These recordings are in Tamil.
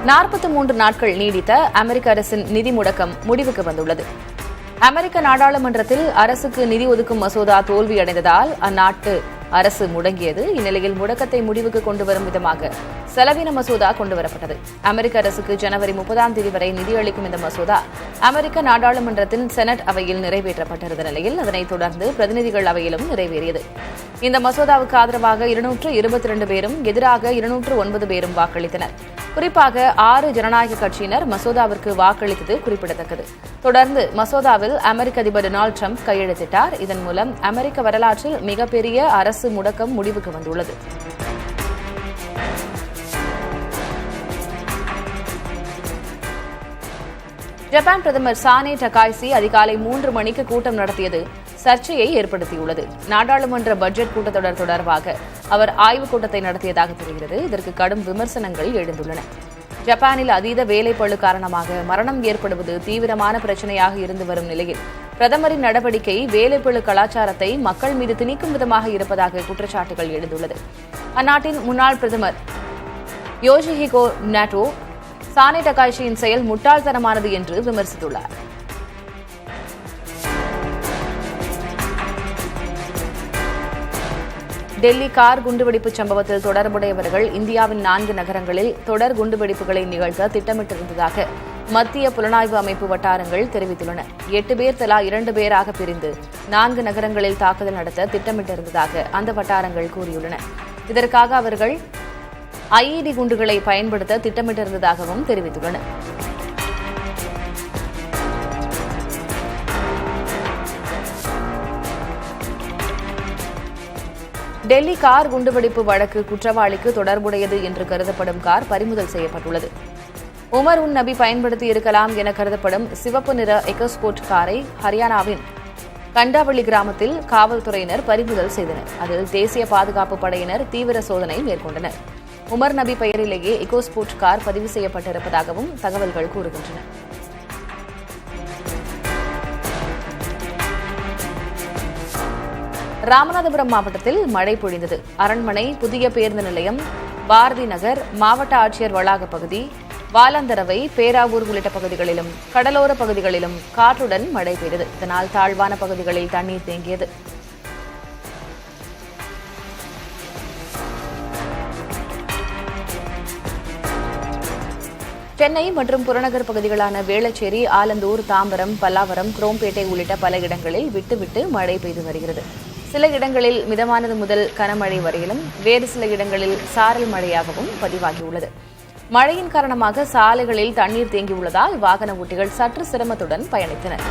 43 நாட்கள் நீடித்த அமெரிக்க அரசின் நிதி முடக்கம் முடிவுக்கு வந்துள்ளது. அமெரிக்க நாடாளுமன்றத்தில் அரசுக்கு நிதி ஒதுக்கும் மசோதா தோல்வியடைந்ததால் அந்நாட்டு அரசு முடங்கியது. இந்நிலையில் முடக்கத்தை முடிவுக்கு கொண்டுவரும் விதமாக செலவின மசோதா கொண்டுவரப்பட்டது. அமெரிக்க அரசுக்கு ஜனவரி 30ஆம் தேதி வரை நிதியளிக்கும் இந்த மசோதா அமெரிக்க நாடாளுமன்றத்தின் செனட் அவையில் நிறைவேற்றப்பட்டிருந்த நிலையில் அதனைத் தொடர்ந்து பிரதிநிதிகள் அவையிலும் நிறைவேறியது. இந்த மசோதாவுக்கு ஆதரவாக 222 பேரும் எதிராக 209 பேரும் வாக்களித்தனர். குறிப்பாக 6 ஜனநாயக கட்சியினர் மசோதாவிற்கு வாக்களித்தது குறிப்பிடத்தக்கது. தொடர்ந்து மசோதாவில் அமெரிக்க அதிபர் டொனால்டு டிரம்ப் கையெழுத்திட்டார். இதன் மூலம் அமெரிக்க வரலாற்றில் மிகப்பெரிய அரசு முடக்கம் முடிவுக்கு வந்துள்ளது. ஜப்பான் பிரதமர் சானே டகாய்சி அதிகாலை 3 மணிக்கு கூட்டம் நடத்தியது சர்ச்சையை ஏற்படுத்தியுள்ளது. நாடாளுமன்ற பட்ஜெட் கூட்டத்தொடர் தொடர்பாக அவர் ஆய்வுக் கூட்டத்தை நடத்தியதாக தெரிகிறது. இதற்கு கடும் விமர்சனங்கள் எழுந்துள்ளன. ஜப்பானில் அதீத வேலைப்பளு காரணமாக மரணம் ஏற்படுவது தீவிரமான பிரச்சினையாக இருந்து வரும் நிலையில் பிரதமரின் நடவடிக்கை வேலைப்பளு கலாச்சாரத்தை மக்கள் மீது திணிக்கும் விதமாக இருப்பதாக குற்றச்சாட்டுகள் எழுந்துள்ளது. அந்நாட்டின் முன்னாள் பிரதமர் யோஷிஹிகோ நாட்டோ சானே டகாய்சியின் செயல் முட்டாள்தனமானது என்று விமர்சித்துள்ளார். டெல்லி கார் குண்டுவெடிப்பு சம்பவத்தில் தொடர்புடையவர்கள் இந்தியாவின் 4 நகரங்களில் தொடர் குண்டுவெடிப்புகளை நிகழ்த்த திட்டமிட்டிருந்ததாக மத்திய புலனாய்வு அமைப்பு வட்டாரங்கள் தெரிவித்துள்ளன. 8 பேர் தலா 2 பேராக பிரிந்து 4 நகரங்களில் தாக்குதல் நடத்த திட்டமிட்டிருந்ததாக அந்த வட்டாரங்கள் கூறியுள்ளன. இதற்காக அவர்கள் ஐஇடி குண்டுகளை பயன்படுத்த திட்டமிட்டிருந்ததாகவும் தெரிவித்துள்ளன. டெல்லி கார் குண்டுவெடிப்பு வழக்கு குற்றவாளிக்கு தொடர்புடையது என்று கருதப்படும் கார் பறிமுதல் செய்யப்பட்டுள்ளது. உமர் உன் நபி பயன்படுத்தி இருக்கலாம் என கருதப்படும் சிவப்பு நிற எக்கோஸ்போர்ட் காரை ஹரியானாவின் கண்டாவளி கிராமத்தில் காவல்துறையினர் பறிமுதல் செய்தனர். அதில் தேசிய பாதுகாப்பு படையினர் தீவிர சோதனை மேற்கொண்டனர். உமர் நபி பெயரிலேயே எக்கோஸ்போர்ட் கார் பதிவு செய்யப்பட்டிருப்பதாகவும் தகவல்கள் கூறுகின்றன. ராமநாதபுரம் மாவட்டத்தில் மழை பொழிந்தது. அரண்மனை, புதிய பேருந்து நிலையம், பாரதி நகர், மாவட்ட ஆட்சியர் வளாக பகுதி, வாலாந்தரவை, பேராவூர் உள்ளிட்ட பகுதிகளிலும் கடலோர பகுதிகளிலும் காற்றுடன் மழை பெய்தது. இதனால் தாழ்வான பகுதிகளில் தண்ணீர் தேங்கியது. சென்னை மற்றும் புறநகர் பகுதிகளான வேளச்சேரி, ஆலந்தூர், தாம்பரம், பல்லாவரம், குரோம்பேட்டை உள்ளிட்ட பல இடங்களில் விட்டுவிட்டு மழை பெய்து வருகிறது. சில இடங்களில் மிதமானது முதல் கனமழை வரையிலும், வேறு சில இடங்களில் சாரல் மழையாகவும் பதிவாகியுள்ளது. மழையின் காரணமாக சாலைகளில் தண்ணீர் தேங்கியுள்ளதால் வாகன ஓட்டிகள் சற்று சிரமத்துடன் பயணித்தனர்.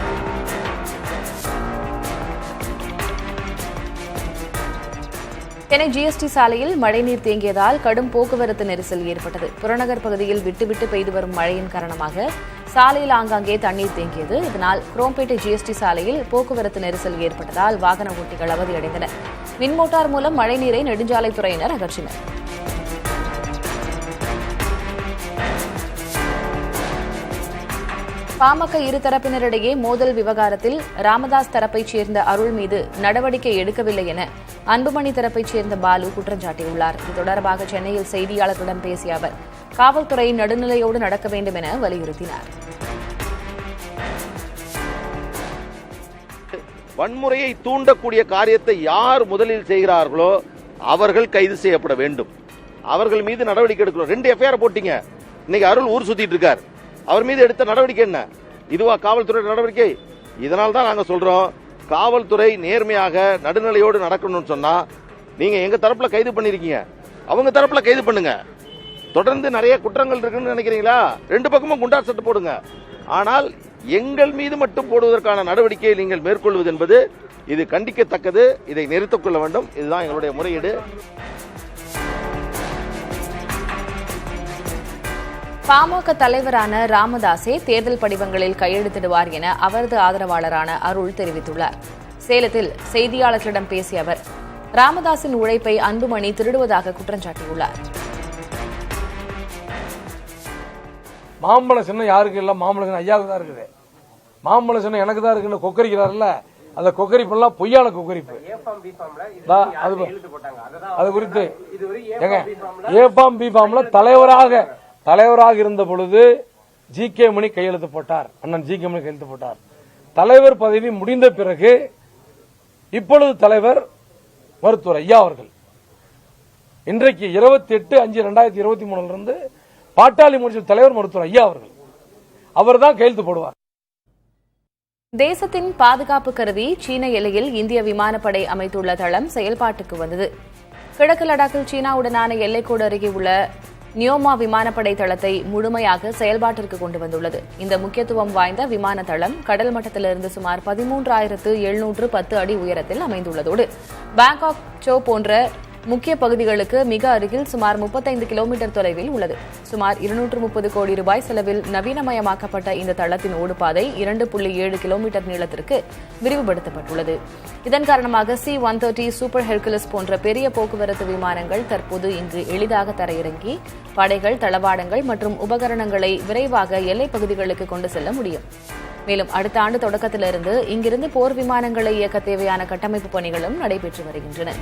சென்னை ஜிஎஸ்டி சாலையில் மழைநீர் தேங்கியதால் கடும் போக்குவரத்து நெரிசல் ஏற்பட்டது. புறநகர் பகுதியில் விட்டுவிட்டு பெய்து வரும் மழையின் காரணமாக சாலையில் ஆங்காங்கே தண்ணீர் தேங்கியது. இதனால் குரோம்பேட்டை ஜிஎஸ்டி சாலையில் போக்குவரத்து நெரிசல் ஏற்பட்டதால் வாகன ஓட்டிகள் அவதியடைந்தனர். மின்மோட்டார் மூலம் மழைநீரை நெடுஞ்சாலைத்துறையினர் அகற்றினர். பாமக இருதரப்பினரிடையே மோதல் விவகாரத்தில் ராமதாஸ் தரப்பைச் சேர்ந்த அருள் மீது நடவடிக்கை எடுக்கவில்லை என அன்புமணி தரப்பைச் சேர்ந்த பாலு குற்றம் சாட்டியுள்ளார். இது தொடர்பாக சென்னையில் செய்தியாளர்களிடம் பேசிய அவர் காவல்துறை நடுநிலையோடு நடக்க வேண்டும் என வலியுறுத்தினார். வன்முறையை தூண்டக்கூடிய காரியத்தை யார் முதலில் செய்கிறார்களோ அவர்கள் கைது செய்யப்பட வேண்டும். அவர்கள் மீது நடவடிக்கை எடுக்கணும். 2 எஃப்ஐஆர் போட்டீங்க. இன்னைக்கு அருள் ஊர் சுத்திட்டு இருக்கார். அவர் மீது எடுத்த நடவடிக்கை என்ன? இதுவா காவல்துறை நடவடிக்கை? இதனால தான் நாங்க சொல்றோம், காவல்துறை நேர்மையாக நடுநிலையோடு நடக்கணும்னு சொன்னா நீங்க எங்க தரப்புல கைது பண்ணிருக்கீங்க, அவங்க தரப்புல கைது பண்ணுங்க. தொடர்ந்து நிறைய குற்றங்கள் இருக்குன்னு நினைக்கிறீங்களா? 2 பக்கமும் குண்டா சட்டு போடுங்க. ஆனால் எங்கள் மீது மட்டும் போடுவதற்கான நடவடிக்கையை நீங்கள் மேற்கொள்வது என்பது இது கண்டிக்கத்தக்கது. இதை நிறுத்திக் கொள்ள வேண்டும். இதுதான் எங்களுடைய முறையீடு. பாமக தலைவரான ராமதாஸே தேர்தல் படிவங்களில் கையெழுத்திடுவார் என அவரது ஆதரவாளரான அருள் தெரிவித்துள்ளார். சேலத்தில் செய்தியாளர்களிடம் பேசிய அவர் ராமதாஸின் உழைப்பை அன்புமணி திருடுவதாக குற்றம் சாட்டியுள்ளார். மாம்பழ சின்னம் யாருக்கு இல்ல? மாம்பழ சின்னம் ஐயாவுக்கு தான் இருக்குது. மாம்பழ சின்னம் எனக்கு தான் இருக்குன்னு கொக்கரிக்கிறாருல்ல, அந்த கொக்கரிப்பெல்லாம் பொய்யான கொக்கரிப்பு. அது குறித்து ஏங்க ஏபாம் பிபாம்ல தலைவராக தலைவராக இருந்த பொழுது ஜி.கே. மணி கையெழுத்து போட்டார். அண்ணன் ஜி.கே. மணி கையெழுத்து போட்டார். தலைவர் பதவி முடிந்த பிறகு இப்பொழுது தலைவர் மருத்துவர் ஐயா அவர்கள் இன்றைக்கு 28/5/2023 இருந்து பாட்டாளி முன்னேற்ற தலைவர் மருத்துவர் ஐயா அவர்கள் அவர்தான் கையெழுத்து போடுவார். தேசத்தின் பாதுகாப்பு கருதி சீன எல்லையில் இந்திய விமானப்படை அமைத்துள்ள தளம் செயல்பாட்டுக்கு வந்தது. கிழக்கு லடாக்கில் சீனாவுடனான எல்லைக்கோடு அருகே உள்ள நியோமா விமானப்படை தளத்தை முழுமையாக செயல்பாட்டிற்கு கொண்டு வந்துள்ளது. இந்த முக்கியத்துவம் வாய்ந்த விமான தளம் கடல் மட்டத்திலிருந்து சுமார் 13,710 அடி உயரத்தில் அமைந்துள்ளதோடு பாங்காக் சோ போன்ற முக்கிய பகுதிகளுக்கு மிக அருகில் சுமார் 35 கிலோமீட்டர் தொலைவில் உள்ளது. சுமார் 230 கோடி ரூபாய் செலவில் நவீனமயமாக்கப்பட்ட இந்த தளத்தின் ஓடுபாதை 2.7 கிலோமீட்டர் நீளத்திற்கு விரிவுபடுத்தப்பட்டுள்ளது. இதன் காரணமாக C-130 சூப்பர் ஹெர்குலஸ் போன்ற பெரிய போக்குவரத்து விமானங்கள் தற்போது இங்கு எளிதாக தரையிறங்கி படைகள், தளவாடங்கள் மற்றும் உபகரணங்களை விரைவாக எல்லைப் பகுதிகளுக்கு கொண்டு செல்ல முடியும். மேலும் அடுத்த ஆண்டு தொடக்கத்திலிருந்து இங்கிருந்து போர் விமானங்களை இயக்க தேவையான கட்டமைப்பு பணிகளும் நடைபெற்று வருகின்றன.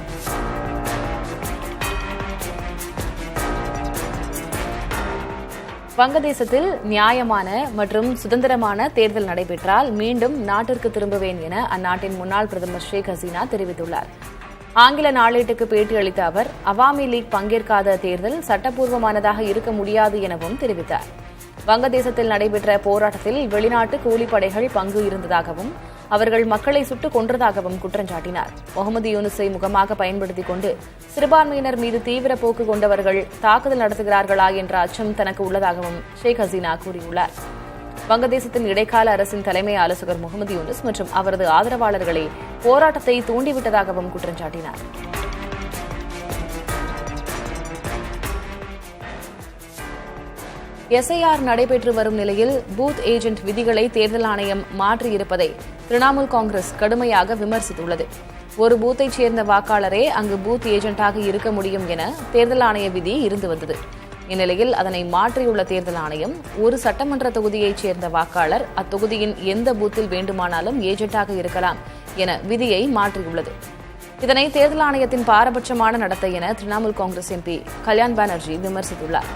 வங்கதேசத்தில் நியாயமான மற்றும் சுதந்திரமான தேர்தல் நடைபெற்றால் மீண்டும் நாட்டிற்கு திரும்புவேன் என அந்நாட்டின் முன்னாள் பிரதமர் ஷேக் ஹசீனா தெரிவித்துள்ளார். ஆங்கில நாளேட்டுக்கு பேட்டியளித்த அவர் அவாமி லீக் பங்கேற்காத தேர்தல் சட்டப்பூர்வமானதாக இருக்க முடியாது எனவும் தெரிவித்தார். வங்கதேசத்தில் நடைபெற்ற போராட்டத்தில் வெளிநாட்டு கூலிப்படைகள் பங்கு இருந்ததாகவும் அவர்கள் மக்களை சுட்டுக் கொன்றதாகவும் குற்றம் சாட்டினார். முகமது யூனுஸை முகமாக பயன்படுத்திக் கொண்டு சிறுபான்மையினர் மீது தீவிர போக்கு கொண்டவர்கள் தாக்குதல் நடத்துகிறார்களா என்ற அச்சம் தனக்கு உள்ளதாகவும் ஷேக் ஹசீனா கூறியுள்ளார். வங்கதேசத்தின் இடைக்கால அரசின் தலைமை ஆலோசகர் முகமது யூனுஸ் மற்றும் அவரது ஆதரவாளர்களை போராட்டத்தை தூண்டிவிட்டதாகவும் குற்றம் சாட்டினார். எஸ்ஐஆர் நடைபெற்று வரும் நிலையில் பூத் ஏஜென்ட் விதிகளை தேர்தல் ஆணையம் மாற்றியிருப்பதை திரிணாமுல் காங்கிரஸ் கடுமையாக விமர்சித்துள்ளது. ஒரு பூத்தைச் சேர்ந்த வாக்காளரே அங்கு பூத் ஏஜென்ட்டாக இருக்க முடியும் என தேர்தல் ஆணைய விதி இருந்து வந்தது. இந்நிலையில் அதனை மாற்றியுள்ள தேர்தல் ஆணையம் ஒரு சட்டமன்ற தொகுதியைச் சேர்ந்த வாக்காளர் அத்தொகுதியின் எந்த பூத்தில் வேண்டுமானாலும் ஏஜென்ட்டாக இருக்கலாம் என விதியை மாற்றியுள்ளது. இதனை தேர்தல் ஆணையத்தின் பாரபட்சமான நடத்தை என திரிணாமுல் காங்கிரஸ் எம்பி கல்யாண் பானர்ஜி விமர்சித்துள்ளார்.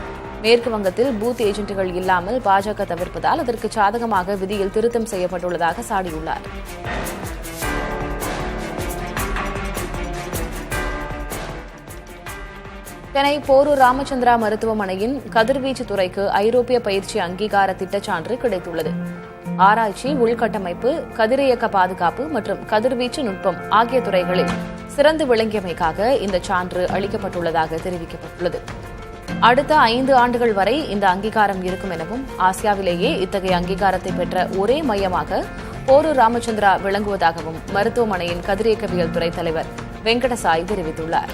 மேற்கு வங்கத்தில் பூத் ஏஜென்ட்டுகள் இல்லாமல் பாஜக தவிர்ப்பதால் அதற்கு சாதகமாக விதியில் திருத்தம் செய்யப்பட்டுள்ளதாக சாடியுள்ளார். சென்னை போரூர் ராமச்சந்திரா மருத்துவமனையின் கதிர்வீச்சு துறைக்கு ஐரோப்பிய பயிற்சி அங்கீகார திட்டச்சான்று கிடைத்துள்ளது. ஆராய்ச்சி, உள்கட்டமைப்பு, கதிரியக்க பாதுகாப்பு மற்றும் கதிர்வீச்சு நுட்பம் ஆகிய துறைகளில் சிறந்து விளங்கியமைக்காக இந்த சான்று அளிக்கப்பட்டுள்ளதாக தெரிவிக்கப்பட்டுள்ளது. அடுத்த 5 ஆண்டுகள் வரை இந்த அங்கீகாரம் இருக்கும் எனவும் ஆசியாவிலேயே இத்தகைய அங்கீகாரத்தை பெற்ற ஒரே மையமாக போரூர் ராமச்சந்திரா விளங்குவதாகவும் மருத்துவமனையின் கதிரியக்கவியல் துறை தலைவர் வெங்கடசாய் தெரிவித்துள்ளார்.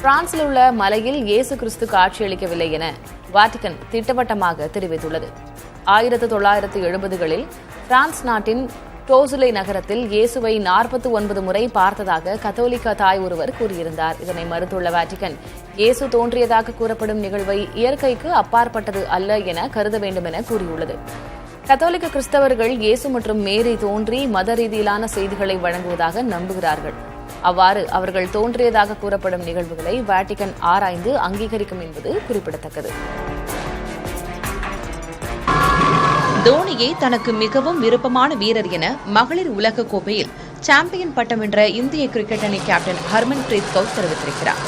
பிரான்சில் உள்ள மலையில் இயேசு கிறிஸ்து காட்சியளிக்கவில்லை என வாட்டிகன் திட்டவட்டமாக தெரிவித்துள்ளது. 1970களில் பிரான்ஸ் நாட்டின் டோசுலை நகரத்தில் இயேசுவை 49 முறை பார்த்ததாக கத்தோலிக்க தாய் ஒருவர் கூறியிருந்தார். இதனை மறுத்துள்ள வாட்டிகன் இயேசு தோன்றியதாக கூறப்படும் நிகழ்வை இயற்கைக்கு அப்பாற்பட்டது அல்ல என கருத வேண்டும் என கூறியுள்ளது. கத்தோலிக்க கிறிஸ்தவர்கள் இயேசு மற்றும் மேரி தோன்றி மத ரீதியிலான செய்திகளை வழங்குவதாக நம்புகிறார்கள். அவ்வாறு அவர்கள் தோன்றியதாக கூறப்படும் நிகழ்வுகளை வாட்டிகன் ஆராய்ந்து அங்கீகரிக்கும் என்பது குறிப்பிடத்தக்கது. தோனியை தனக்கு மிகவும் விருப்பமான வீரர் என மகளிர் உலக கோப்பையில் சாம்பியன் பட்டம் வென்ற இந்திய கிரிக்கெட் அணி கேப்டன் ஹர்மன் பிரீத் கவுர் தெரிவித்திருக்கிறார்.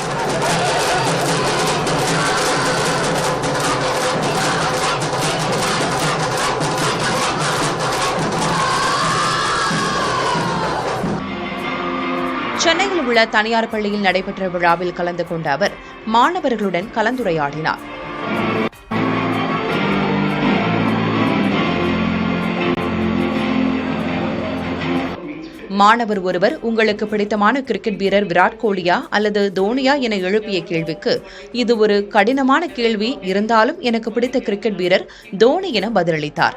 சென்னையில் உள்ள தனியார் பள்ளியில் நடைபெற்ற விழாவில் கலந்து கொண்ட அவர் மாணவர்களுடன் கலந்துரையாடினார். மாணவர் ஒருவர் உங்களுக்கு பிடித்தமான கிரிக்கெட் வீரர் விராட் கோலியா அல்லது தோனியா என எழுப்பிய கேள்விக்கு இது ஒரு கடினமான கேள்வி, இருந்தாலும் எனக்கு பிடித்த கிரிக்கெட் வீரர் தோனி என பதிலளித்தார்.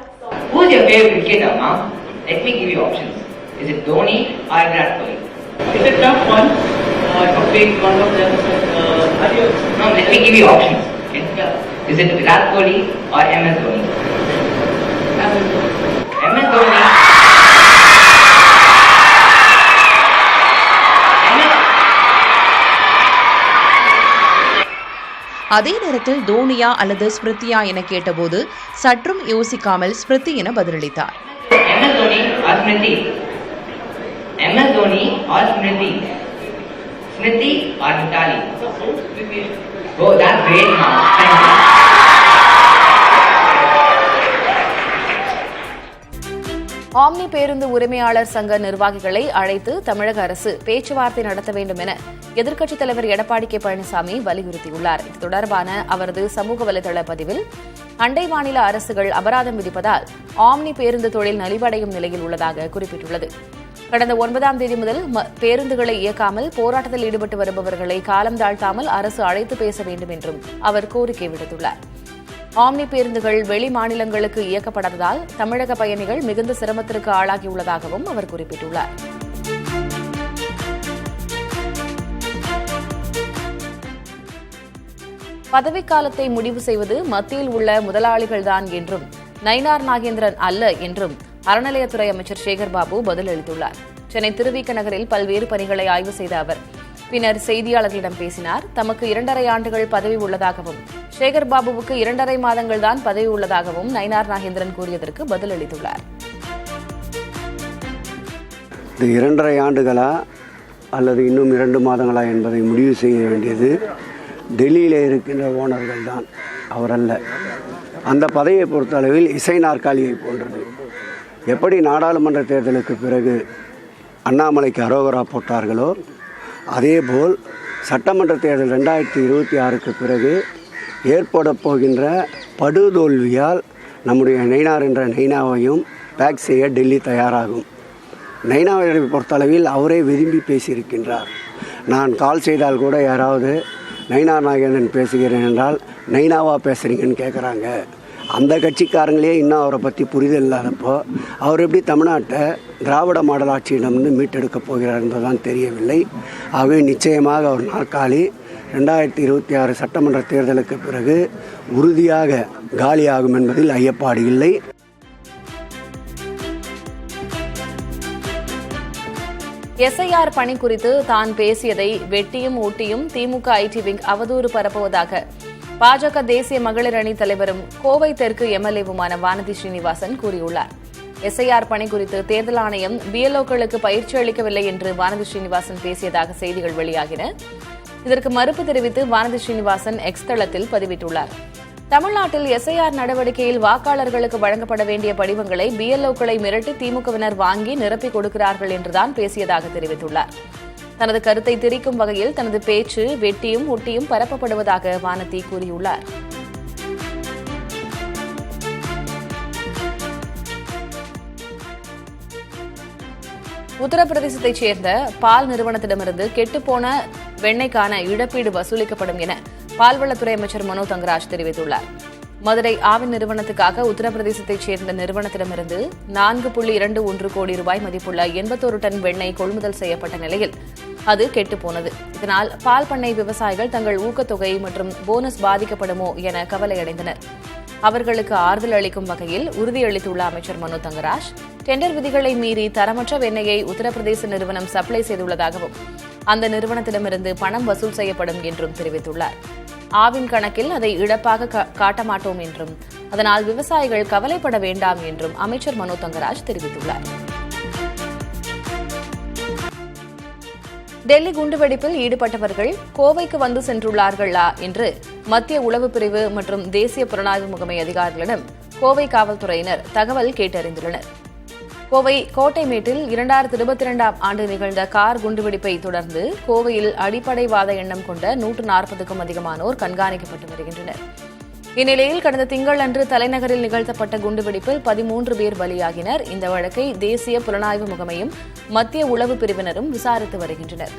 அதே நேரத்தில் தோனியா அல்லது ஸ்மிருதியா என கேட்டபோது சற்றும் யோசிக்காமல் ஸ்மிருதி என பதிலளித்தார். MS Dhoni or Smriti? Smriti or Mitali? Oh, that's great, ma'am. Thank you. Omni பேருந்து உரிமையாளர் சங்க நிர்வாகிகளை அழைத்து தமிழக அரசு பேச்சுவார்த்தை நடத்த வேண்டும் என எதிர்க்கட்சித் தலைவர் எடப்பாடி கே பழனிசாமி வலியுறுத்தியுள்ளார். இது தொடர்பான அவரது சமூக வலைதள பதிவில் அண்டை மாநில அரசுகள் அபராதம் விதிப்பதால் ஆம்னி பேருந்து தொழில் நலிவடையும் நிலையில் உள்ளதாக குறிப்பிட்டுள்ளது. கடந்த 9ஆம் தேதி முதல் பேருந்துகளை இயக்காமல் போராட்டத்தில் ஈடுபட்டு வருபவர்களை காலம் தாழ்த்தாமல் அரசு அழைத்து பேச வேண்டும் என்றும் அவர் கோரிக்கை விடுத்துள்ளார். ஆம்னி பேருந்துகள் வெளி மாநிலங்களுக்கு இயக்கப்படாததால் தமிழக பயணிகள் மிகுந்த சிரமத்திற்கு ஆளாகியுள்ளதாகவும் அவர் குறிப்பிட்டுள்ளார். பதவிக்காலத்தை முடிவு செய்வது மத்தியில் உள்ள முதலாளிகள்தான் என்றும் நயினார் நாகேந்திரன் அல்ல என்றும் அறநிலையத்துறை அமைச்சர் சேகர்பாபு பதிலளித்துள்ளார். சென்னை திருவிக நகரில் பல்வேறு பணிகளை ஆய்வு செய்த அவர் பின்னர் செய்தியாளர்களிடம் பேசினார். தமக்கு 2.5 ஆண்டுகள் பதவி உள்ளதாகவும் சேகர்பாபுவுக்கு 2.5 மாதங்கள் தான் பதவி உள்ளதாகவும் நயினார் நாகேந்திரன் கூறியதற்கு பதிலளித்துள்ளார். இது 2.5 ஆண்டுகளா அல்லது இன்னும் 2 மாதங்களா என்பதை முடிவு செய்ய வேண்டியது டெல்லியில் இருக்கின்ற ஓனர்கள் தான், அவரல்ல. அந்த பதவியை பொறுத்தளவில் இசை நாற்காலியை போன்றது. எப்படி நாடாளுமன்ற தேர்தலுக்கு பிறகு அண்ணாமலைக்கு அரோகரா போட்டார்களோ அதேபோல் சட்டமன்ற தேர்தல் 2026க்கு பிறகு ஏற்பட போகின்ற படுதோல்வியால் நம்முடைய நயினார் என்ற நயினாவையும் பேக் செய்ய டெல்லி தயாராகும். நயினாவை பொறுத்தளவில் அவரே விரும்பி பேசியிருக்கின்றார். நான் கால் செய்தால் கூட யாராவது நயினார் நாகேந்திரன் பேசுகிறேன் என்றால் நயினாவா பேசுகிறீங்கன்னு கேட்குறாங்க. அந்த கட்சிக்காரங்களே இன்னும் அவரை பற்றி புரிதல் இல்லாதப்போ அவர் எப்படி தமிழ்நாட்டை திராவிட மாடல் ஆட்சியிடமிருந்து மீட்டெடுக்கப் போகிறார் என்பதுதான் தெரியவில்லை. ஆகவே நிச்சயமாக அவர் நாற்காலி 2026 சட்டமன்ற தேர்தலுக்கு பிறகு உறுதியாக காலியாகும் என்பதில் ஐயப்பாடு இல்லை. SIR பணி குறித்து தான் பேசியதை வெட்டியும் ஊட்டியும் திமுக ஐடி விங் அவதூறு பரப்புவதாக பாஜக தேசிய மகளிர் அணி தலைவரும் கோவை தெற்கு MLAவுமான வானதி ஸ்ரீனிவாசன் கூறியுள்ளார். SIR பணி குறித்து தேர்தல் ஆணையம் BLOக்களுக்கு பயிற்சி அளிக்கவில்லை என்று வானதி ஸ்ரீனிவாசன் பேசியதாக செய்திகள் வெளியாகின. இதற்கு மறுப்பு தெரிவித்து வானதி ஸ்ரீனிவாசன் எக்ஸ் தளத்தில் பதிவிட்டுள்ளார். தமிழ்நாட்டில் SIR நடவடிக்கையில் வாக்காளர்களுக்கு வழங்கப்பட வேண்டிய படிவங்களை BLOக்களை மிரட்டி திமுகவினர் வாங்கி நிரப்பிக் கொடுக்கிறார்கள் என்றுதான் பேசியதாக தெரிவித்துள்ளார். தனது கருத்தை திரிக்கும் வகையில் தனது பேச்சு வெட்டியும் ஒட்டியும் பரப்பப்படுவதாக வானதி கூறியுள்ளார். உத்தரப்பிரதேசத்தைச் சேர்ந்த பால் நிறுவனத்திடமிருந்து கெட்டுப்போன வெண்ணெய்க்கான இழப்பீடு வசூலிக்கப்படும் என பால்வளத்துறை அமைச்சர் மனோ தங்கராஜ் தெரிவித்துள்ளார். மதுரை ஆவின் நிறுவனத்துக்காக உத்தரப்பிரதேசத்தைச் சேர்ந்த நிறுவனத்திடமிருந்து 4.21 கோடி ரூபாய் மதிப்புள்ள 81 டன் வெண்ணெய் கொள்முதல் செய்யப்பட்ட நிலையில் அது கெட்டுப்போனது. இதனால் பால் பண்ணை விவசாயிகள் தங்கள் ஊக்கத்தொகை மற்றும் போனஸ் பாதிக்கப்படுமோ என கவலையடைந்தனர். அவர்களுக்கு ஆறுதல் அளிக்கும் வகையில் உறுதியளித்துள்ள அமைச்சர் மனோ தங்கராஜ் டெண்டர் விதிகளை மீறி தரமற்ற வெண்ணெயை உத்தரப்பிரதேச நிறுவனம் சப்ளை செய்துள்ளதாகவும் அந்த நிறுவனத்திடமிருந்து பணம் வசூல் செய்யப்படும் என்றும் தெரிவித்துள்ளார். ஆவின் கணக்கில் அதை இழப்பாக காட்ட மாட்டோம் என்றும் அதனால் விவசாயிகள் கவலைப்பட வேண்டாம் என்றும் அமைச்சர் மனோ தங்கராஜ் தெரிவித்துள்ளார். டெல்லி குண்டுவெடிப்பில் ஈடுபட்டவர்கள் கோவைக்கு வந்து சென்றுள்ளார்களா என்று மத்திய உளவு பிரிவு மற்றும் தேசிய புலனாய்வு முகமை அதிகாரிகளிடம் கோவை காவல்துறையினர் தகவல் கேட்டறிந்துள்ளனர். கோவை கோட்டைமேட்டில் 2022ஆம் ஆண்டு நிகழ்ந்த கார் குண்டுவெடிப்பை தொடர்ந்து கோவையில் அடிப்படைவாத எண்ணம் கொண்ட 140க்கும் அதிகமானோர் கண்காணிக்கப்பட்டு வருகின்றனர். இந்நிலையில் கடந்த திங்களன்று தலைநகரில் நிகழ்த்தப்பட்ட குண்டுவெடிப்பில் 13 பேர் பலியாகினர். இந்த வழக்கை தேசிய புலனாய்வு முகமையும் மத்திய உளவு பிரிவினரும் விசாரித்து வருகின்றனர்.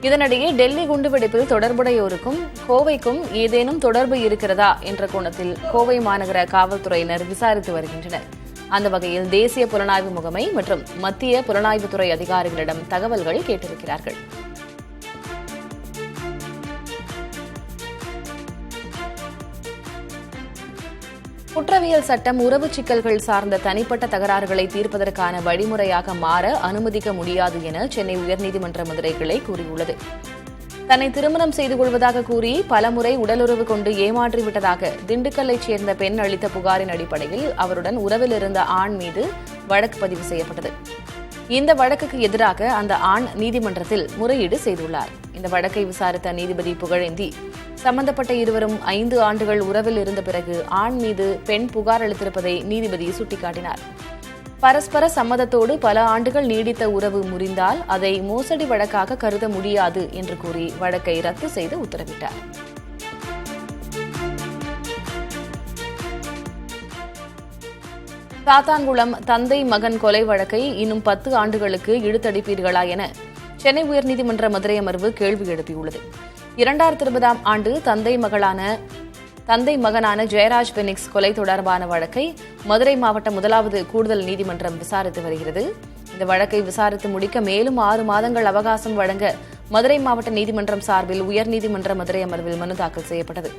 இதனிடையே டெல்லி குண்டுவெடிப்பில் தொடர்புடையோருக்கும் கோவைக்கும் ஏதேனும் தொடர்பு இருக்கிறதா என்ற கோணத்தில் கோவை மாநகர காவல்துறையினர் விசாரித்து வருகின்றனர். அந்த வகையில் தேசிய புலனாய்வு முகமை மற்றும் மத்திய புலனாய்வுத்துறை அதிகாரிகளிடம் தகவல்கள் கேட்டிருக்கிறார்கள். குற்றவியல் சட்டம் உறவு சிக்கல்கள் சார்ந்த தனிப்பட்ட தகராறுகளை தீர்ப்பதற்கான வழிமுறையாக மாற அனுமதிக்க முடியாது என சென்னை உயர்நீதிமன்ற மதுரை கிளை கூறியுள்ளது. தன்னை திருமணம் செய்து கொள்வதாக கூறி பலமுறை உடலுறவு கொண்டு ஏமாற்றிவிட்டதாக திண்டுக்கல்லைச் சேர்ந்த பெண் அளித்த புகாரின் அடிப்படையில் அவருடன் உறவில் இருந்த ஆண் மீது வழக்கு பதிவு செய்யப்பட்டது. இந்த வழக்குக்கு எதிராக அந்த ஆண் நீதிமன்றத்தில் முறையீடு செய்துள்ளார். இந்த வழக்கை விசாரித்த நீதிபதி புகழேந்தி, சம்பந்தப்பட்ட இருவரும் 5 ஆண்டுகள் உறவில் இருந்த பிறகு ஆண் மீது பெண் புகார் அளித்திருப்பதை நீதிபதி சுட்டிக்காட்டினார். பரஸ்பர சம்மதத்தோடு பல ஆண்டுகள் நீடித்த உறவு முறிந்தால் அதை மோசடி வழக்காக கருத முடியாது என்று கூறி வழக்கை ரத்து செய்து உத்தரவிட்டார். சாத்தான்குளம் தந்தை மகன் கொலை வழக்கை இன்னும் 10 ஆண்டுகளுக்கு இழுத்தடிப்பீர்களா என சென்னை உயர்நீதிமன்ற மதுரை அமர்வு கேள்வி எழுப்பியுள்ளது. 2020ஆம் ஆண்டு தந்தை மகனான ஜெயராஜ் பெனிக்ஸ் கொலை தொடர்பான வழக்கை மதுரை மாவட்ட 1வது கூடுதல் நீதிமன்றம் விசாரித்து வருகிறது. இந்த வழக்கை விசாரித்து முடிக்க மேலும் 6 மாதங்கள் அவகாசம் வழங்க மதுரை மாவட்ட நீதிமன்றம் சார்பில் உயர்நீதிமன்ற மதுரை அமர்வில் மனு தாக்கல் செய்யப்பட்டது.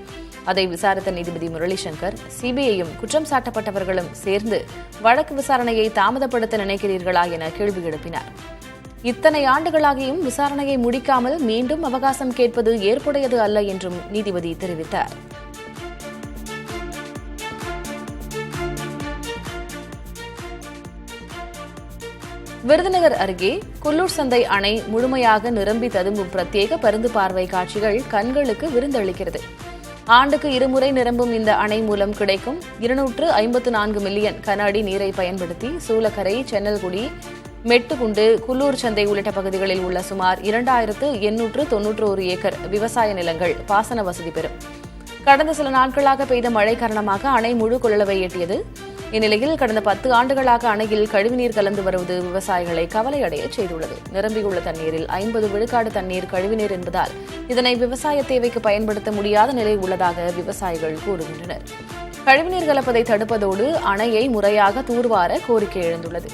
அதை விசாரித்த நீதிபதி முரளிசங்கர், சிபிஐயும் குற்றம் சாட்டப்பட்டவர்களும் சேர்ந்து வழக்கு விசாரணையை தாமதப்படுத்த நினைக்கிறீர்களா என கேள்வி எழுப்பினார். இத்தனை ஆண்டுகளாகியும் விசாரணையை முடிக்காமல் மீண்டும் அவகாசம் கேட்பது ஏற்புடையது அல்ல என்றும் நீதிபதி தெரிவித்தார். விருதுநகர் அருகே குள்ளூர் சந்தை அணை முழுமையாக நிரம்பி ததும்பும் பிரத்யேக பருந்து பார்வை காட்சிகள் கண்களுக்கு விருந்தளிக்கிறது. ஆண்டுக்கு 2 முறை நிரம்பும் இந்த அணை மூலம் கிடைக்கும் 254 மில்லியன் கன அடி நீரை பயன்படுத்தி சூலக்கரை, சென்னல்குடி, மெட்டுக்குண்டு, குள்ளூர் சந்தை உள்ளிட்ட பகுதிகளில் உள்ள சுமார் 2891 ஏக்கர் விவசாய நிலங்கள் பாசன வசதி பெறும். கடந்த சில நாட்களாக பெய்த மழை காரணமாக அணை முழு கொள்ளளவை எட்டியது. இந்நிலையில் கடந்த 10 ஆண்டுகளாக அணையில் கழிவுநீர் கலந்து வருவது விவசாயிகளை கவலையடைய செய்துள்ளது. நிரம்பியுள்ள தண்ணீரில் 50 விழுக்காடு தண்ணீர் கழிவுநீர் என்பதால் இதனை விவசாய தேவைக்கு பயன்படுத்த முடியாத நிலை உள்ளதாக விவசாயிகள் கூறுகின்றனர். கழிவுநீர் கலப்பதை தடுப்பதோடு அணையை முறையாக தூர்வார கோரிக்கை எழுந்துள்ளது.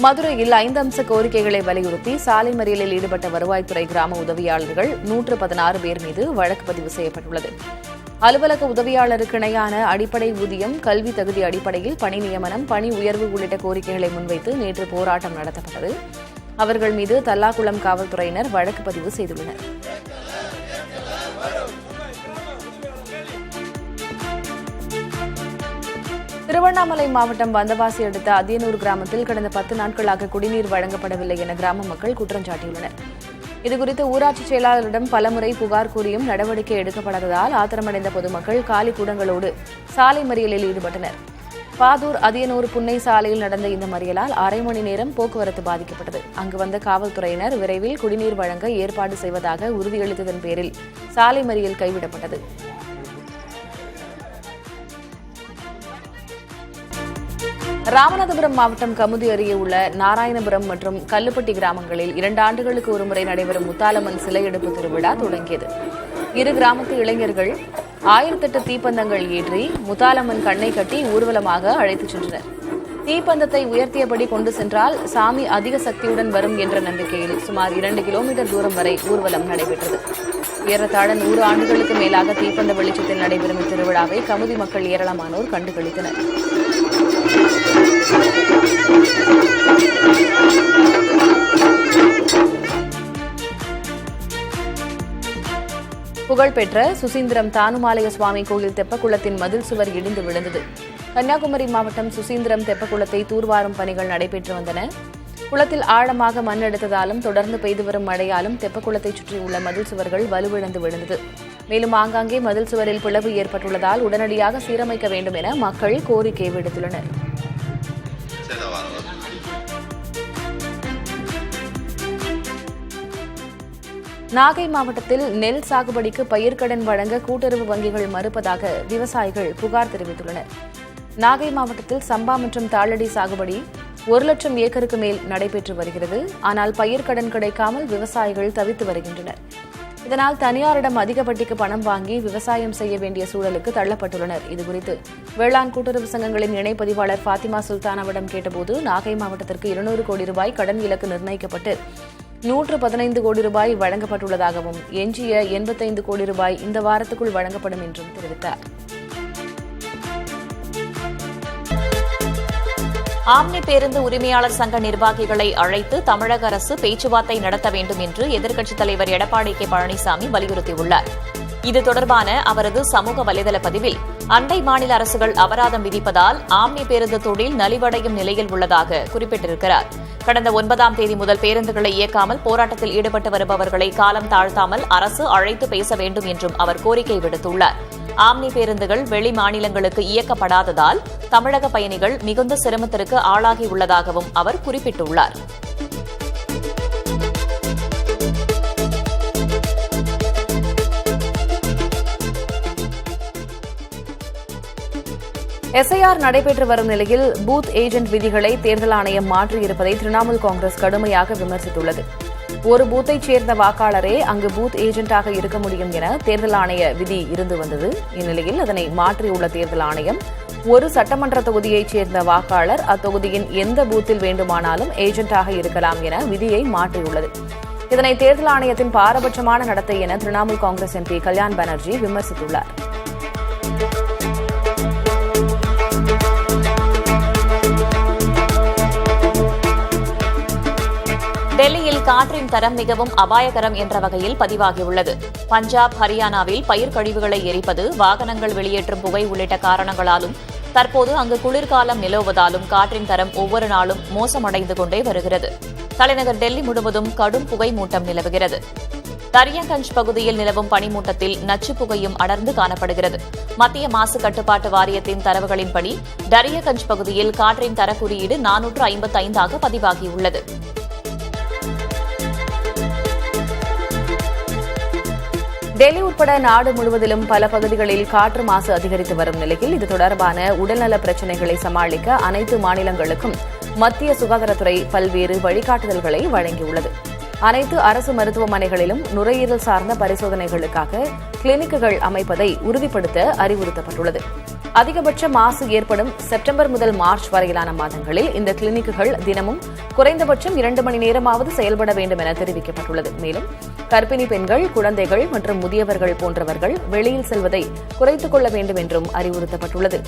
மதுரையில் 5 அம்ச கோரிக்கைகளை வலியுறுத்தி சாலை மறியலில் ஈடுபட்ட வருவாய்த்துறை கிராம உதவியாளர்கள் 116 பேர் மீது வழக்கு பதிவு செய்யப்பட்டுள்ளது. அலுவலக உதவியாளருக்கு இணையான அடிப்படை ஊதியம், கல்வி தகுதி அடிப்படையில் பணி நியமனம், பணி உயர்வு உள்ளிட்ட கோரிக்கைகளை முன்வைத்து நேற்று போராட்டம் நடத்தப்பட்டது. அவர்கள் மீது தல்லாக்குளம் காவல்துறையினர் வழக்கு பதிவு செய்துள்ளனர். திருவண்ணாமலை மாவட்டம் வந்தவாசி அடுத்த அதியனூர் கிராமத்தில் கடந்த 10 நாட்களாக குடிநீர் வழங்கப்படவில்லை என கிராம மக்கள் குற்றம் சாட்டியுள்ளனர். இதுகுறித்து ஊராட்சி செயலாளரிடம் பலமுறை புகார் கூறியும் நடவடிக்கை எடுக்கப்படாததால் ஆத்திரமடைந்த பொதுமக்கள் காலி குடங்களோடு சாலை மறியலில் ஈடுபட்டனர். பாதூர் அதியனூர் புன்னை சாலையில் நடந்த இந்த மறியலால் 1/2 மணி நேரம் போக்குவரத்து பாதிக்கப்பட்டது. அங்கு வந்த காவல்துறையினர் விரைவில் குடிநீர் வழங்க ஏற்பாடு செய்வதாக உறுதியளித்ததன் பேரில் சாலை மறியல் கைவிடப்பட்டது. ராமநாதபுரம் மாவட்டம் கமுதி அருகே உள்ள நாராயணபுரம் மற்றும் கல்லுப்பட்டி கிராமங்களில் 2 ஆண்டுகளுக்கு ஒருமுறை நடைபெறும் முத்தாலம்மன் சிலை எடுப்பு திருவிழா தொடங்கியது. 2 கிராமத்து இளைஞர்கள் 1008 தீப்பந்தங்கள் ஏற்றி முத்தாலம்மன் கண்ணை கட்டி ஊர்வலமாக அழைத்துச் சென்றனர். தீப்பந்தத்தை உயர்த்தியபடி கொண்டு சென்றால் சாமி அதிக சக்தியுடன் வரும் என்ற நம்பிக்கையில் சுமார் 2 கிலோமீட்டர் தூரம் வரை ஊர்வலம் நடைபெற்றது. ஏறத்தாழ 100 ஆண்டுகளுக்கு மேலாக தீப்பந்த வெளிச்சத்தில் நடைபெறும் இத்திருவிழாவை கமுதி மக்கள் ஏராளமானோர் கண்டுகளித்தனர். புகழ்பெற்ற சுசீந்திரம் தானுமாலய சுவாமி கோயில் தெப்பக்குளத்தின் மதில் சுவர் இடிந்து விழுந்தது. கன்னியாகுமரி மாவட்டம் சுசீந்திரம் தெப்பக்குளத்தை தூர்வாரும் பணிகள் நடைபெற்று வந்தன. குளத்தில் ஆழமாக மண் எடுத்ததாலும் தொடர்ந்து பெய்து வரும் மழையாலும் தெப்பக்குளத்தை சுற்றியுள்ள மதில் சுவர்கள் வலுவிழந்து விழுந்தது. மேலும் ஆங்காங்கே மதில் சுவரில் பிளவு ஏற்பட்டுள்ளதால் உடனடியாக சீரமைக்க வேண்டும் என மக்கள் கோரிக்கை விடுத்துள்ளனர். நாகை மாவட்டத்தில் நெல் சாகுபடிக்கு பயிர்க்கடன் வழங்க கூட்டுறவு வங்கிகள் மறுப்பதாக விவசாயிகள் புகார் தெரிவித்துள்ளனர். நாகை மாவட்டத்தில் சம்பா மற்றும் தாளடி சாகுபடி 1,00,000 ஏக்கருக்கு மேல் நடைபெற்று வருகிறது. ஆனால் பயிர்க்கடன் கிடைக்காமல் விவசாயிகள் தவித்து வருகின்றனர். இதனால் தனியாரிடம் அதிக வட்டிக்கு பணம் வாங்கி விவசாயம் செய்ய வேண்டிய சூழலுக்கு தள்ளப்பட்டுள்ளனர். இதுகுறித்து வேளாண் கூட்டுறவு சங்கங்களின் இணைப்பதிவாளர் ஃபாத்திமா சுல்தானாவிடம் கேட்டபோது நாகை மாவட்டத்திற்கு 200 கோடி ரூபாய் கடன் இலக்கு நிர்ணயிக்கப்பட்டு 115 கோடி ரூபாய் வழங்கப்பட்டுள்ளதாகவும் எஞ்சிய 85 கோடி ரூபாய் இந்த வாரத்துக்குள் வழங்கப்படும் என்றும் தெரிவித்தார். ஆம்னி பேருந்து உரிமையாளர் சங்க நிர்வாகிகளை அழைத்து தமிழக அரசு பேச்சுவார்த்தை நடத்த வேண்டும் என்று எதிர்க்கட்சித் தலைவர் எடப்பாடி கே பழனிசாமி வலியுறுத்தியுள்ளார். இது தொடர்பான அவரது சமூக வலைதள பதிவில் அண்டை மாநில அரசுகள் அபராதம் விதிப்பதால் ஆம்னி பேருந்து தொழில் நலிவடையும் நிலையில் உள்ளதாக குறிப்பிட்டிருக்கிறார். கடந்த 9ஆம் தேதி முதல் பேருந்துகளை இயக்காமல் போராட்டத்தில் ஈடுபட்டு வருபவர்களை காலம் தாழ்த்தாமல் அரசு அழைத்து பேச வேண்டும் என்றும் அவர் கோரிக்கை விடுத்துள்ளார். ஆம்னி பேருந்துகள் வெளி மாநிலங்களுக்கு இயக்கப்படாததால் தமிழக பயணிகள் மிகுந்த சிரமத்திற்கு ஆளாகியுள்ளதாகவும் அவர் குறிப்பிட்டுள்ளார். எஸ்ஐஆர் நடைபெற்று வரும் நிலையில் பூத் ஏஜென்ட் விதிகளை தேர்தல் ஆணையம் மாற்றியிருப்பதை திரிணாமுல் காங்கிரஸ் கடுமையாக விமர்சித்துள்ளது. ஒரு பூத்தைச் சேர்ந்த வாக்காளரே அங்கு பூத் ஏஜென்ட்டாக இருக்க முடியும் என தேர்தல் ஆணைய விதி இருந்து வந்தது. இந்நிலையில் அதனை மாற்றியுள்ள தேர்தல் ஆணையம் ஒரு சட்டமன்ற தொகுதியைச் சேர்ந்த வாக்காளர் அத்தொகுதியின் எந்த பூத்தில் வேண்டுமானாலும் ஏஜென்ட்டாக இருக்கலாம் என விதியை மாற்றியுள்ளது. இதனை தேர்தல் ஆணையத்தின் பாரபட்சமான நடத்தை என திரிணாமுல் காங்கிரஸ் எம்பி கல்யாண் பானர்ஜி விமர்சித்துள்ளார். டெல்லியில் காற்றின் தரம் மிகவும் அபாயகரம் என்ற வகையில் பதிவாகியுள்ளது. பஞ்சாப், ஹரியானாவில் பயிர் கழிவுகளை எரிப்பது, வாகனங்கள் வெளியேற்றும் புகை உள்ளிட்ட காரணங்களாலும் தற்போது அங்கு குளிர்காலம் நிலவுவதாலும் காற்றின் தரம் ஒவ்வொரு நாளும் மோசமடைந்து கொண்டே வருகிறது. தலைநகர் டெல்லி முழுவதும் கடும் புகை மூட்டம் நிலவுகிறது. தரியங்கஞ்ச் பகுதியில் நிலவும் பனிமூட்டத்தில் நச்சு புகையும் அடர்ந்து காணப்படுகிறது. மத்திய மாசு கட்டுப்பாட்டு வாரியத்தின் தரவுகளின்படி தரியங்கஞ்ச் பகுதியில் காற்றின் தர குறியீடு 455 பதிவாகியுள்ளது. டெல்லி உட்பட நாடு முழுவதிலும் பல பகுதிகளில் காற்று மாசு அதிகரித்து வரும் நிலையில் இது தொடர்பான உடல்நல பிரச்சினைகளை சமாளிக்க அனைத்து மாநிலங்களுக்கும் மத்திய சுகாதாரத்துறை பல்வேறு வழிகாட்டுதல்களை வழங்கியுள்ளது. அனைத்து அரசு மருத்துவமனைகளிலும் நுரையீரல் சார்ந்த பரிசோதனைகளுக்காக கிளினிக்குகள் அமைப்பதை உறுதிப்படுத்த அறிவுறுத்தப்பட்டுள்ளது. அதிகபட்ச மாசு ஏற்படும் செப்டம்பர் முதல் மார்ச் வரையிலான மாதங்களில் இந்த கிளினிக்குகள் தினமும் குறைந்தபட்சம் 2 மணி நேரமாவது செயல்பட வேண்டும் என தெரிவிக்கப்பட்டுள்ளது. மேலும் கர்ப்பிணி பெண்கள், குழந்தைகள் மற்றும் முதியவர்கள் போன்றவர்கள் வெளியில் செல்வதை குறைத்துக் கொள்ள வேண்டும் என்றும் அறிவுறுத்தப்பட்டுள்ளது.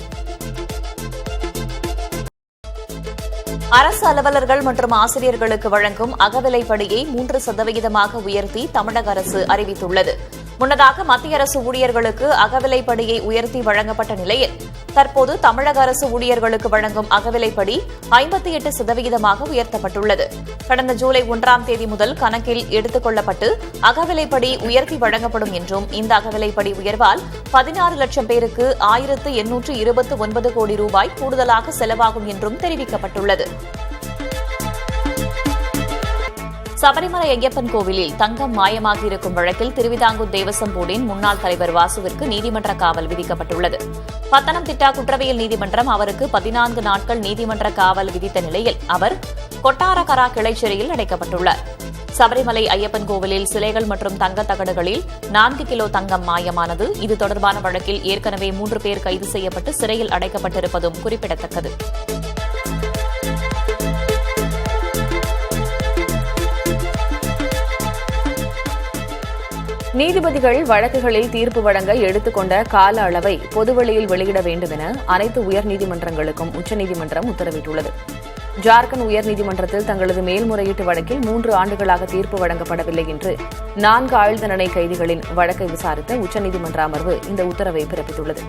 அரசு அலுவலர்கள் மற்றும் ஆசிரியர்களுக்கு வழங்கும் அகவிலைப்படியை 3% உயர்த்தி தமிழக அரசு அறிவித்துள்ளது. முன்னதாக மத்திய அரசு ஊழியர்களுக்கு அகவிலைப்படியை உயர்த்தி வழங்கப்பட்ட நிலையில் தற்போது தமிழக அரசு ஊழியர்களுக்கு வழங்கும் அகவிலைப்படி 58% உயர்த்தப்பட்டுள்ளது. கடந்த ஜூலை 1ஆம் தேதி முதல் கணக்கில் எடுத்துக் கொள்ளப்பட்டு அகவிலைப்படி உயர்த்தி வழங்கப்படும் என்றும் இந்த அகவிலைப்படி உயர்வால் 16 லட்சம் பேருக்கு 1829 கோடி ரூபாய் கூடுதலாக செலவாகும் என்றும் தெரிவிக்கப்பட்டுள்ளது. சபரிமலை ஐயப்பன் கோவிலில் தங்கம் மாயமாகியிருக்கும் வழக்கில் திருவிதாங்கூர் தேவசம் போர்டின் முன்னாள் தலைவர் வாசுவிற்கு நீதிமன்ற காவல் விதிக்கப்பட்டுள்ளது. பத்தனம்திட்டா குற்றவியல் நீதிமன்றம் அவருக்கு 14 நாட்கள் நீதிமன்ற காவல் விதித்த நிலையில் அவர் கொட்டாரகரா கிளைச்சிறையில் அடைக்கப்பட்டுள்ளார். சபரிமலை ஐயப்பன் கோவிலில் சிலைகள் மற்றும் தங்கத் தகடுகளில் 4 கிலோ தங்கம் மாயமானது. இது தொடர்பான வழக்கில் ஏற்கனவே 3 பேர் கைது செய்யப்பட்டு சிறையில் அடைக்கப்பட்டிருப்பதும் குறிப்பிடத்தக்கது. நீதிபதிகள் வழக்குகளில் தீர்ப்பு வழங்க எடுத்துக்கொண்ட கால அளவை பொதுவெளியில் வெளியிட வேண்டும் என அனைத்து உயர்நீதிமன்றங்களுக்கும் உச்சநீதிமன்றம் உத்தரவிட்டுள்ளது. ஜார்க்கண்ட் உயர்நீதிமன்றத்தில் தங்களது மேல்முறையீட்டு வழக்கில் 3 ஆண்டுகளாக தீர்ப்பு வழங்கப்படவில்லை என்று 4 ஆயுள் தண்டனை கைதிகளின் வழக்கை விசாரித்த உச்சநீதிமன்ற அமர்வு இந்த உத்தரவை பிறப்பித்துள்ளது.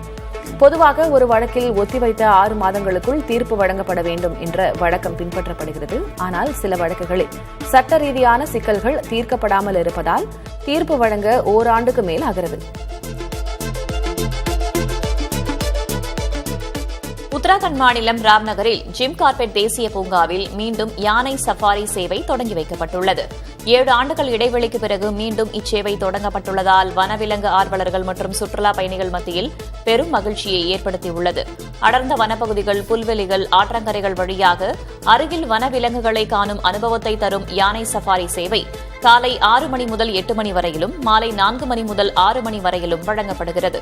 பொதுவாக ஒரு வழக்கில் ஒத்திவைத்த 6 மாதங்களுக்குள் தீர்ப்பு வழங்கப்பட வேண்டும் என்ற வழக்கம் பின்பற்றப்படுகிறது. ஆனால் சில வழக்குகளில் சட்ட ரீதியான சிக்கல்கள் தீர்க்கப்படாமல் இருப்பதால் தீர்ப்பு வழங்க ஓராண்டுக்கு மேல் ஆகிறது. உத்தராகண்ட் மாநிலம் ராம்நகரில் ஜிம் கார்பெட் தேசிய பூங்காவில் மீண்டும் யானை சஃபாரி சேவை தொடங்கி வைக்கப்பட்டுள்ளது. 7 ஆண்டுகள் இடைவெளிக்கு பிறகு மீண்டும் இச்சேவை தொடங்கப்பட்டுள்ளதால் வனவிலங்கு ஆர்வலர்கள் மற்றும் சுற்றுலா பயணிகள் மத்தியில் பெரும் மகிழ்ச்சியை ஏற்படுத்தியுள்ளது. அடர்ந்த வனப்பகுதிகள், புல்வெளிகள், ஆற்றங்கரைகள் வழியாக அருகில் வனவிலங்குகளை காணும் அனுபவத்தை தரும் யானை சஃபாரி சேவை காலை 6 மணி முதல் 8 மணி வரையிலும், மாலை 4 மணி முதல் 6 மணி வரையிலும் வழங்கப்படுகிறது.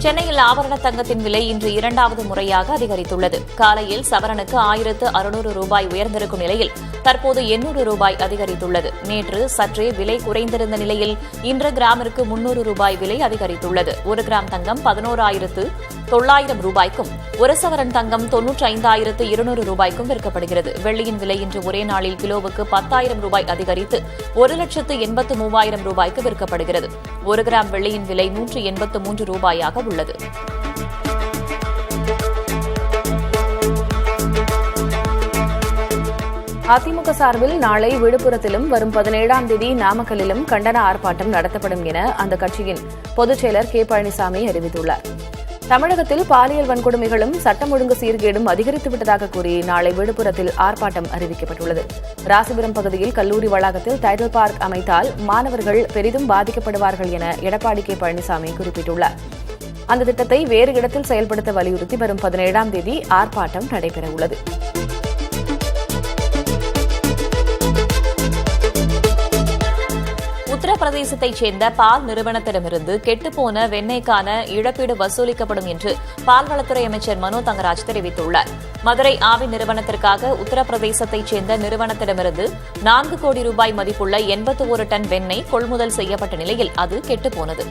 சென்னையில் ஆபரண தங்கத்தின் விலை இன்று 2வது முறையாக அதிகரித்துள்ளது. காலையில் சவரனுக்கு 1600 ரூபாய் உயர்ந்திருக்கும் நிலையில் தற்போது 800 ரூபாய் அதிகரித்துள்ளது. நேற்று சற்றே விலை குறைந்திருந்த நிலையில் இன்று கிராமிற்கு 300 ரூபாய் விலை அதிகரித்துள்ளது. 1 கிராம் தங்கம் 11,900 ரூபாய்க்கும், 1 சவரன் தங்கம் 95,200 ரூபாய்க்கும் விற்கப்படுகிறது. வெள்ளியின் விலை இன்று ஒரே நாளில் கிலோவுக்கு 10,000 ரூபாய் அதிகரித்து 1,83,000 ரூபாய்க்கு விற்கப்படுகிறது. 1 கிராம் வெள்ளியின் விலை 183 ரூபாயாக உள்ளது. அதிமுக சார்பில் நாளை விழுப்புரத்திலும் வரும் 17ஆம் தேதி நாமக்கல்லிலும் கண்டன ஆர்ப்பாட்டம் நடத்தப்படும் என அந்த கட்சியின் பொதுச் செயலர் கே. பழனிசாமி அறிவித்துள்ளார். தமிழகத்தில் பாலியல் வன்கொடுமைகளும் சட்டம் ஒழுங்கு சீர்கேடும் அதிகரித்துவிட்டதாக கூறி நாளை விழுப்புரத்தில் ஆர்ப்பாட்டம் அறிவிக்கப்பட்டுள்ளது. ராசிபுரம் பகுதியில் கல்லூரி வளாகத்தில் டைடல் பார்க் அமைத்தால் மாணவர்கள் பெரிதும் பாதிக்கப்படுவார்கள் என எடப்பாடி கே. பழனிசாமி குறிப்பிட்டுள்ளார். அந்த திட்டத்தை வேறு இடத்தில் செயல்படுத்த வலியுறுத்தி வரும் 17ஆம் தேதி ஆர்ப்பாட்டம் நடைபெறவுள்ளது. உத்தரப்பிரதேசத்தைச் சேர்ந்த பால் நிறுவனத்திடமிருந்து கெட்டுப்போன வெண்ணெய்க்கான இழப்பீடு வசூலிக்கப்படும் என்று பால்வளத்துறை அமைச்சர் மனோ தங்கராஜ் தெரிவித்துள்ளார். மதுரை ஆவின் நிறுவனத்திற்காக உத்தரப்பிரதேசத்தைச் சேர்ந்த நிறுவனத்திடமிருந்து 4 கோடி ரூபாய் மதிப்புள்ள 81 டன் வெண்ணெய் கொள்முதல் செய்யப்பட்ட நிலையில் அது கெட்டுப்போனது.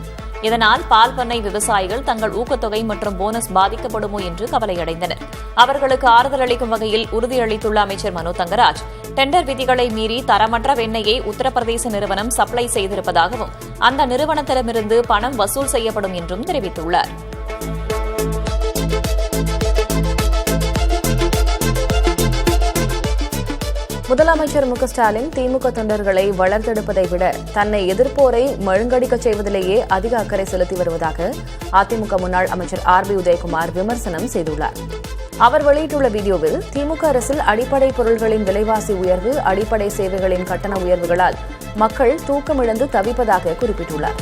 இதனால் பால் பண்ணை விவசாயிகள் தங்கள் ஊக்கத்தொகை மற்றும் போனஸ் பாதிக்கப்படுமோ என்று கவலையடைந்தனர். அவர்களுக்கு ஆறுதல் அளிக்கும் வகையில் உறுதியளித்துள்ள அமைச்சர் மனோ தங்கராஜ், டெண்டர் விதிகளை மீறி தரமற்ற வெண்ணெயை உத்தரப்பிரதேச நிறுவனம் சப்ளை செய்திருப்பதாகவும் அந்த நிறுவனத்திடமிருந்து பணம் வசூல் செய்யப்படும் என்றும் தெரிவித்துள்ளார். முதலமைச்சர் மு க ஸ்டாலின் திமுக தொண்டர்களை வளர்த்தெடுப்பதை விட தன்னை எதிர்ப்போரை மழுங்கடிக்கச் செய்வதிலேயே அதிக அக்கறை செலுத்தி வருவதாக அதிமுக முன்னாள் அமைச்சர் ஆர்.பி. உதயகுமார் விமர்சனம் செய்துள்ளார். அவர் வெளியிட்டுள்ள வீடியோவில் திமுக அரசில் அடிப்படை பொருள்களின் விலைவாசி உயர்வு, அடிப்படை சேவைகளின் கட்டண உயர்வுகளால் மக்கள் தூக்கமிழந்து தவிப்பதாக குறிப்பிட்டுள்ளார்.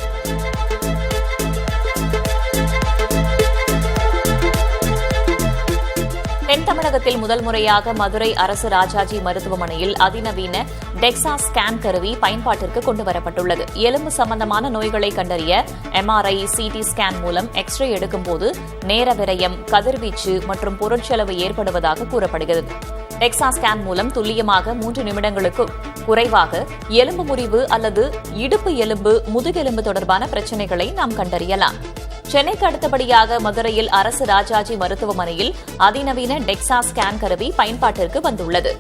தென் தமிழகத்தில் முதல் முறையாக மதுரை அரசு ராஜாஜி மருத்துவமனையில் அதிநவீன டெக்ஸா ஸ்கேன் கருவி பயன்பாட்டிற்கு கொண்டுவரப்பட்டுள்ளது. எலும்பு சம்பந்தமான நோய்களை கண்டறிய எம்ஆர்ஐ, சிடி ஸ்கேன் மூலம் எக்ஸ்ரே எடுக்கும்போது நேர விரயம், கதிர்வீச்சு மற்றும் பொருட்செலவு ஏற்படுவதாக கூறப்படுகிறது. டெக்ஸா ஸ்கேன் மூலம் துல்லியமாக 3 நிமிடங்களுக்கும் குறைவாக எலும்பு முறிவு அல்லது இடுப்பு எலும்பு, முதுகெலும்பு தொடர்பான பிரச்சினைகளை நாம் கண்டறியலாம். சென்னைக்கு அடுத்தபடியாக மதுரையில் அரசு ராஜாஜி மருத்துவமனையில் அதிநவீன டெக்ஸா ஸ்கேன் கருவி பயன்பாட்டிற்கு வந்துள்ளது.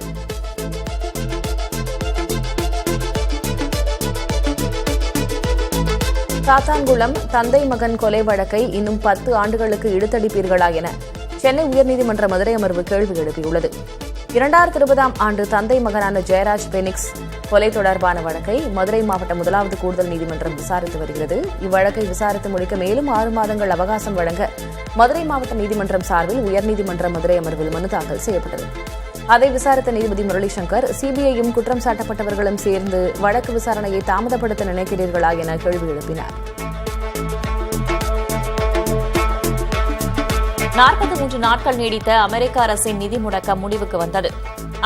சாத்தான்குளம் தந்தை மகன் கொலை வழக்கை இன்னும் 10 ஆண்டுகளுக்கு இழுத்தடிப்பீர்களா என சென்னை உயர்நீதிமன்ற மதுரை அமர்வு கேள்வி எழுப்பியுள்ளது. 2020ஆம் ஆண்டு தந்தை மகனான ஜெயராஜ் பெனிக்ஸ் கொலை தொடர்பான வழக்கை மதுரை மாவட்ட 1வது கூடுதல் நீதிமன்றம் விசாரித்து வருகிறது. இவ்வழக்கை விசாரித்து முடிக்க மேலும் 6 மாதங்கள் அவகாசம் வழங்க மதுரை மாவட்ட நீதிமன்றம் சார்பில் உயர்நீதிமன்ற மதுரை அமர்வில் மனு தாக்கல் செய்யப்பட்டது. அதை விசாரித்த நீதிபதி முரளிசங்கர், சிபிஐயும் குற்றம் சாட்டப்பட்டவர்களும் சேர்ந்து வழக்கு விசாரணையை தாமதப்படுத்த நினைக்கிறீர்களா என கேள்வி எழுப்பினார். 43 நாட்கள் நீடித்த அமெரிக்க அரசின் நிதி முடக்கம் முடிவுக்கு வந்தது.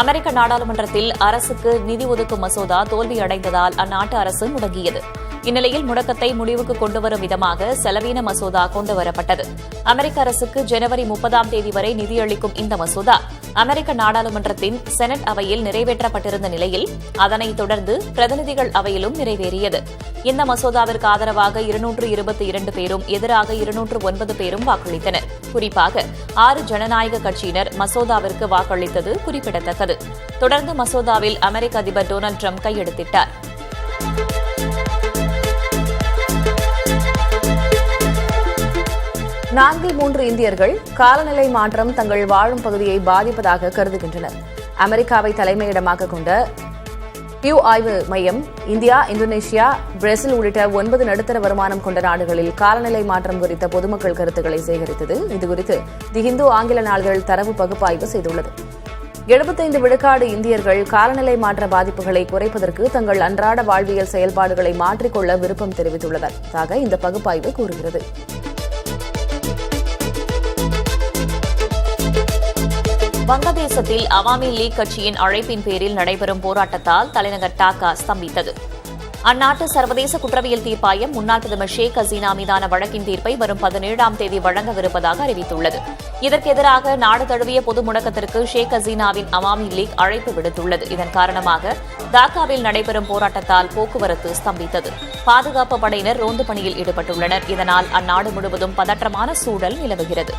அமெரிக்க நாடாளுமன்றத்தில் அரசுக்கு நிதி ஒதுக்கும் மசோதா தோல்வியடைந்ததால் அந்நாட்டு அரசு முடங்கியது. இந்நிலையில் முடக்கத்தை முடிவுக்கு கொண்டுவரும் விதமாக செலவீன மசோதா கொண்டுவரப்பட்டது. அமெரிக்க அரசுக்கு ஜனவரி 30ஆம் தேதி வரை நிதியளிக்கும் இந்த மசோதா அமெரிக்க நாடாளுமன்றத்தின் செனட் அவையில் நிறைவேற்றப்பட்டிருந்த நிலையில் அதனைத் தொடர்ந்து பிரதிநிதிகள் அவையிலும் நிறைவேறியது. இந்த மசோதாவிற்கு ஆதரவாக 222 பேரும் எதிராக 209 பேரும் வாக்களித்தனர். குறிப்பாக 6 ஜனநாயக கட்சியினர் மசோதாவிற்கு வாக்களித்தது குறிப்பிடத்தக்கது. தொடர்ந்து மசோதாவில் அமெரிக்க அதிபர் டொனால்டு டிரம்ப் கையெழுத்திட்டார். நான்கில் 3 இந்தியர்கள் காலநிலை மாற்றம் தங்கள் வாழும் பகுதியை பாதிப்பதாக கருதுகின்றனர். அமெரிக்காவை தலைமையிடமாக கொண்ட பியூ ஆய்வு மையம் இந்தியா, இந்தோனேஷியா, பிரேசில் உள்ளிட்ட 9 நடுத்தர வருமானம் கொண்ட நாடுகளில் காலநிலை மாற்றம் குறித்த பொதுமக்கள் கருத்துக்களை சேகரித்தது. இதுகுறித்து தி ஹிந்து ஆங்கில நாளிதழ் தரவு பகுப்பாய்வு செய்துள்ளது. 75 விழுக்காடு இந்தியர்கள் காலநிலை மாற்ற பாதிப்புகளை குறைப்பதற்கு தங்கள் அன்றாட வாழ்வியல் செயல்பாடுகளை மாற்றிக்கொள்ள விருப்பம் தெரிவித்துள்ளதாக இந்த பகுப்பாய்வு கூறுகிறது. வங்கதேசத்தில் அவாமி லீக் கட்சியின் அழைப்பின் பேரில் நடைபெறும் போராட்டத்தால் தலைநகர் டாக்கா ஸ்தம்பித்தது. அந்நாட்டு சர்வதேச குற்றவியல் தீர்ப்பாயம் முன்னாள் பிரதமர் ஷேக் ஹசீனா மீதான வழக்கின் தீர்ப்பை வரும் 17ஆம் தேதி வழங்கவிருப்பதாக அறிவித்துள்ளது. இதற்கு எதிராக நாடு தழுவிய பொது முடக்கத்திற்கு ஷேக் ஹசீனாவின் அவாமி லீக் அழைப்பு விடுத்துள்ளது. இதன் காரணமாக டாக்காவில் நடைபெறும் போராட்டத்தால் போக்குவரத்து ஸ்தம்பித்தது. பாதுகாப்பு படையினர் ரோந்து பணியில் ஈடுபட்டுள்ளனர். இதனால் அந்நாடு முழுவதும் பதற்றமான சூழல் நிலவுகிறது.